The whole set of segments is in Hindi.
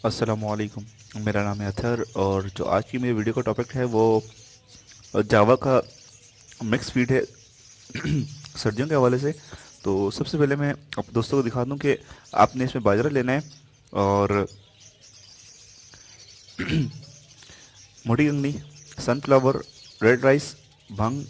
अस्सलामुअलैकुम। मेरा नाम है अथर और जो आज की मेरी वीडियो का टॉपिक है वो जावा का मिक्स फीड है सर्दियों के हवाले से। तो सबसे पहले मैं अब दोस्तों को दिखा दूं कि आपने इसमें बाजरा लेना है और मोटी कंगनी, सनफ्लावर, रेड राइस, भंग,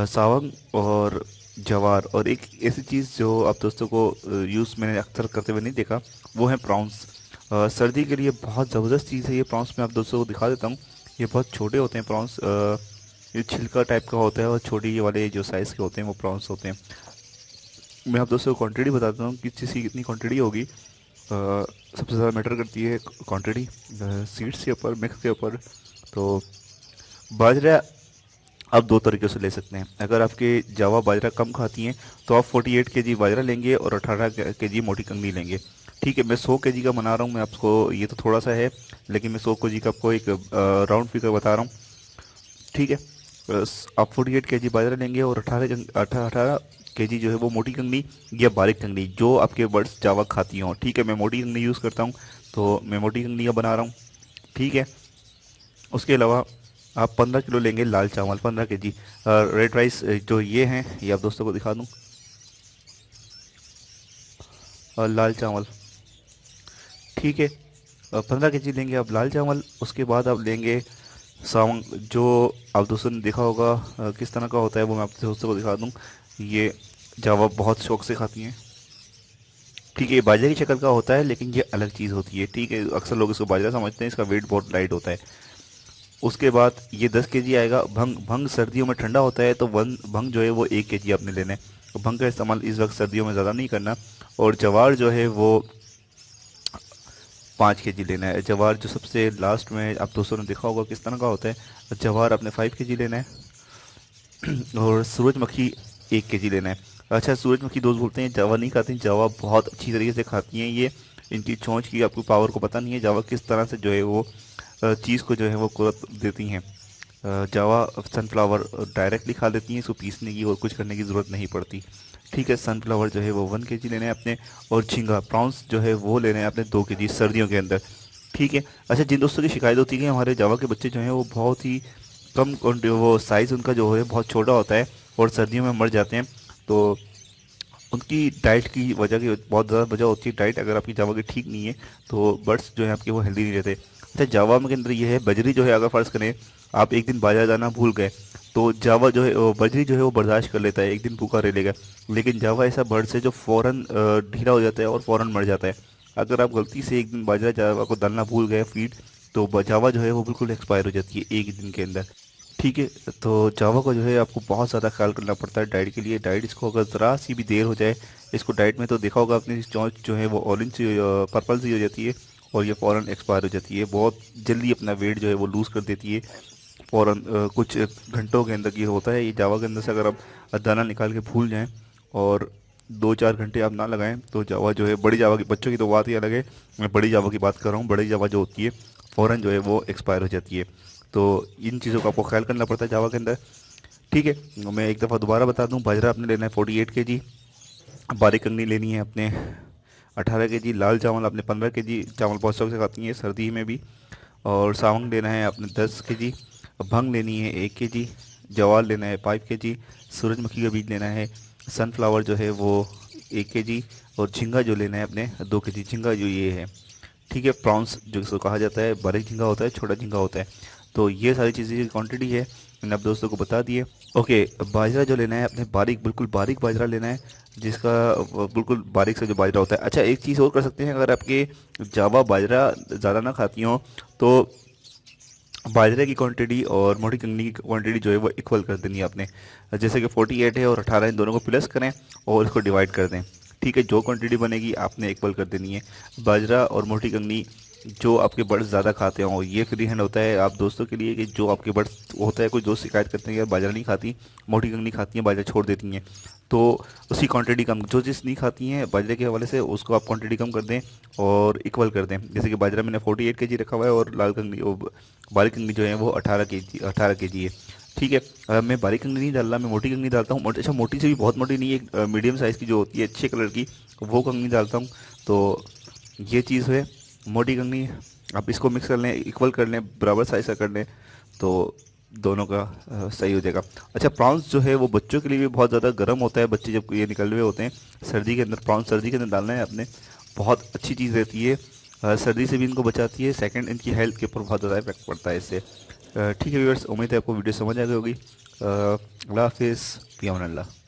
सावंग और जवार। और एक ऐसी चीज़ जो आप दोस्तों को यूज़ मैंने अक्सर करते हुए नहीं देखा, वो है प्रॉन्स। सर्दी के लिए बहुत ज़बरदस्त चीज़ है ये प्रॉन्स। मैं आप दोस्तों को दिखा देता हूँ। ये बहुत छोटे होते हैं प्रॉन्स, ये छिलका टाइप का होता है और छोटी ये वाले जो साइज़ के होते हैं वो प्रॉन्स होते हैं। मैं आप दोस्तों को क्वांटिटी बताता हूँ कि चीज़ की कितनी क्वांटिटी होगी। सबसे ज़्यादा मैटर करती है क्वांटिटी, सीड्स के ऊपर, मिक्स के ऊपर। तो बाजरा आप दो तरीक़े से ले सकते हैं। अगर आपके जावा बाजरा कम खाती हैं तो आप 48 केजी बाजरा लेंगे और 18 केजी मोटी कंगनी लेंगे। ठीक है, मैं 100 केजी का बना रहा हूँ। मैं आपको, ये तो थोड़ा सा है लेकिन मैं 100 केजी का आपको एक राउंड फिगर बता रहा हूँ। ठीक है, आप 48 केजी बाजरा लेंगे और 18 केजी जो है वो मोटी कंगनी या बारीक कंगनी जो आपके बर्ड्स जावा खाती हों। ठीक है, मैं मोटी कंगनी यूज़ करता हूँ तो मैं मोटी कंगनी का बना रहा हूँ। ठीक है, उसके अलावा आप 15 किलो लेंगे लाल चावल, 15 केजी। रेड राइस जो ये हैं ये आप दोस्तों को दिखा दूं। लाल चावल, ठीक है, 15 केजी लेंगे आप लाल चावल। उसके बाद आप लेंगे सावंग, जो आप दोस्तों ने देखा होगा किस तरह का होता है, वो मैं आप दोस्तों को दिखा दूं। ये जावा बहुत शौक से खाती हैं। ठीक है, ये बाजरे की शक्ल का होता है लेकिन ये अलग चीज़ होती है। ठीक है, अक्सर लोग इसको बाजरा समझते हैं, इसका वेट बहुत लाइट होता है। उसके बाद ये 10 केजी आएगा भंग। भंग सर्दियों में ठंडा होता है तो वन भंग जो है वो 1 केजी आपने लेना है। तो भंग का इस्तेमाल इस वक्त सर्दियों में ज़्यादा नहीं करना। और जवार जो है वो 5 केजी लेना है। जवार जो सबसे लास्ट में आप दोस्तों ने देखा होगा किस तरह का होता है, जवार आपने 5 केजी लेना है। और सूरजमुखी 1 केजी लेना है। अच्छा, सूरजमुखी दोस्त बोलते हैं जावा नहीं खाती, जावा बहुत अच्छी तरीके से खाती हैं ये। इनकी चोंच की आपको पावर को पता नहीं है, जावा किस तरह से जो है वो चीज़ को जो है वो कुरत देती हैं। जावा सनफ्लावर डायरेक्टली खा लेती हैं, इसको पीसने की और कुछ करने की ज़रूरत नहीं पड़ती। ठीक है, सनफ्लावर जो है वो 1 केजी लेने हैं अपने। और झींगा प्रॉन्स जो है वो लेने हैं अपने 2 केजी सर्दियों के अंदर। ठीक है। अच्छा, जिन दोस्तों की शिकायत होती है कि हमारे जावा के बच्चे जो हैं वो बहुत ही कम वो साइज़ उनका जो है बहुत छोटा होता है और सर्दियों में मर जाते हैं, तो उनकी डाइट की वजह की बहुत ज़्यादा वजह होती है डाइट। अगर आपकी जावा की ठीक नहीं है तो बर्ड्स जो है आपके वो हेल्दी नहीं रहते। अच्छा, जावा में के अंदर ये है बजरी जो है, अगर फ़र्ज़ करें आप एक दिन बाजरा दाना भूल गए तो जावा जो है बजरी जो है वो बर्दाश्त कर लेता है, एक दिन भूखा रह लेगा। लेकिन जावा ऐसा बर्ड्स है जो फ़ौरन ढीला हो जाता है और फ़ौरन मर जाता है। अगर आप गलती से एक दिन बाजरा जावा को डालना भूल गए फीड, तो जावा जो है वो बिल्कुल एक्सपायर हो जाती है एक दिन के अंदर। ठीक है, तो जावा को जो है आपको बहुत ज़्यादा ख्याल करना पड़ता है डाइट के लिए। डाइट इसको अगर ज़रा सी भी देर हो जाए इसको डाइट में, तो देखा होगा आपने, चोंच जो है वो ऑरेंज सी पर्पल सी हो जाती है और ये फ़ौरन एक्सपायर हो जाती है। बहुत जल्दी अपना वेट जो है वो लूज़ कर देती है फ़ौरन, कुछ घंटों के अंदर ये होता है। ये जावा के अंदर से अगर आप दाना निकाल के भूल जाएं और 2-4 घंटे आप ना लगाएं तो जावा जो है, बड़ी जावा की, बच्चों की तो बात ही अलग है, मैं बड़ी जावा की बात कर रहा हूँ। बड़ी जावा जो होती है फ़ौरन जो है वो एक्सपायर हो जाती है। तो इन चीज़ों का आपको ख्याल करना पड़ता है जावा के अंदर। ठीक है, मैं एक दफ़ा दोबारा बता दूं, बाजरा आपने लेना है 48 केजी, बारीक कंगनी लेनी है अपने 18 केजी, लाल चावल आपने 15 केजी, चावल बहुत शौक से खाती हैं सर्दी में भी। और सावंग लेना है आपने 10 केजी, भंग लेनी है 1 केजी, जवार लेना है 5 केजी, सूरजमुखी का बीज लेना है, सनफ्लावर जो है वो 1 केजी, और झींगा जो लेना है अपने 2 केजी, झींगा जो ये है। ठीक है, प्रॉन्स जो इसको कहा जाता है, बारीक झींगा होता है, छोटा झींगा होता है। तो ये सारी चीज़ें की क्वांटिटी है, मैंने आप दोस्तों को बता दिए। ओके, बाजरा जो लेना है अपने बारीक, बिल्कुल बारीक बाजरा लेना है, जिसका बिल्कुल बारीक से जो बाजरा होता है। अच्छा, एक चीज़ और कर सकते हैं, अगर आपके जावा बाजरा ज़्यादा ना खाती हो तो बाजरे की क्वांटिटी और मोटी कंगनी की क्वांटिटी जो है वो इक्वल कर देनी है आपने। जैसे कि 48 है और 18, इन दोनों को प्लस करें और इसको डिवाइड कर दें। ठीक है, जो क्वांटिटी बनेगी आपने इक्वल कर देनी है। बाजरा और मोटी कंगनी जो आपके बर्ड्स ज़्यादा खाते हों, ये फ्री हैंड होता है आप दोस्तों के लिए कि जो आपके बर्ड्स होता है, कोई दोस्त शिकायत करते हैं यार बाजरा नहीं खाती, मोटी कंगनी खाती हैं, बाजरा छोड़ देती हैं, तो उसकी क्वांटिटी कम, जो चीज़ नहीं खाती हैं बाजरे के हवाले से उसको आप क्वांटिटी कम कर दें और इक्वल कर दें। जैसे कि बाजरा मैंने 48 केजी रखा हुआ है और लाल कंगनी बारीक कंगनी जो है वो 18 केजी है। ठीक है, मैं बारीक कंगनी नहीं डाल रहा, मैं मोटी कंगनी डालता हूँ। अच्छा, मोटी से भी बहुत मोटी नहीं, एक मीडियम साइज़ की जो होती है अच्छे कलर की, वो कंगनी डालता हूँ। तो ये चीज़ है, मोटी कंगनी, आप इसको मिक्स कर लें, इक्वल कर लें, बराबर साइज का कर लें, तो दोनों का सही हो जाएगा। अच्छा, प्रॉन्स जो है वो बच्चों के लिए भी बहुत ज़्यादा गर्म होता है, बच्चे जब ये निकल रहे होते हैं सर्दी के अंदर, प्रॉन्स सर्दी के अंदर डालना है आपने, बहुत अच्छी चीज़ रहती है, सर्दी से भी इनको बचाती है, सेकंड इनकी हेल्थ के ऊपर बहुत ज़्यादा इफेक्ट पड़ता है इससे। ठीक है व्यूअर्स, उम्मीद है आपको वीडियो समझ आ गई होगी। अल्लाह हाफिज़, फ़ी अमान अल्लाह।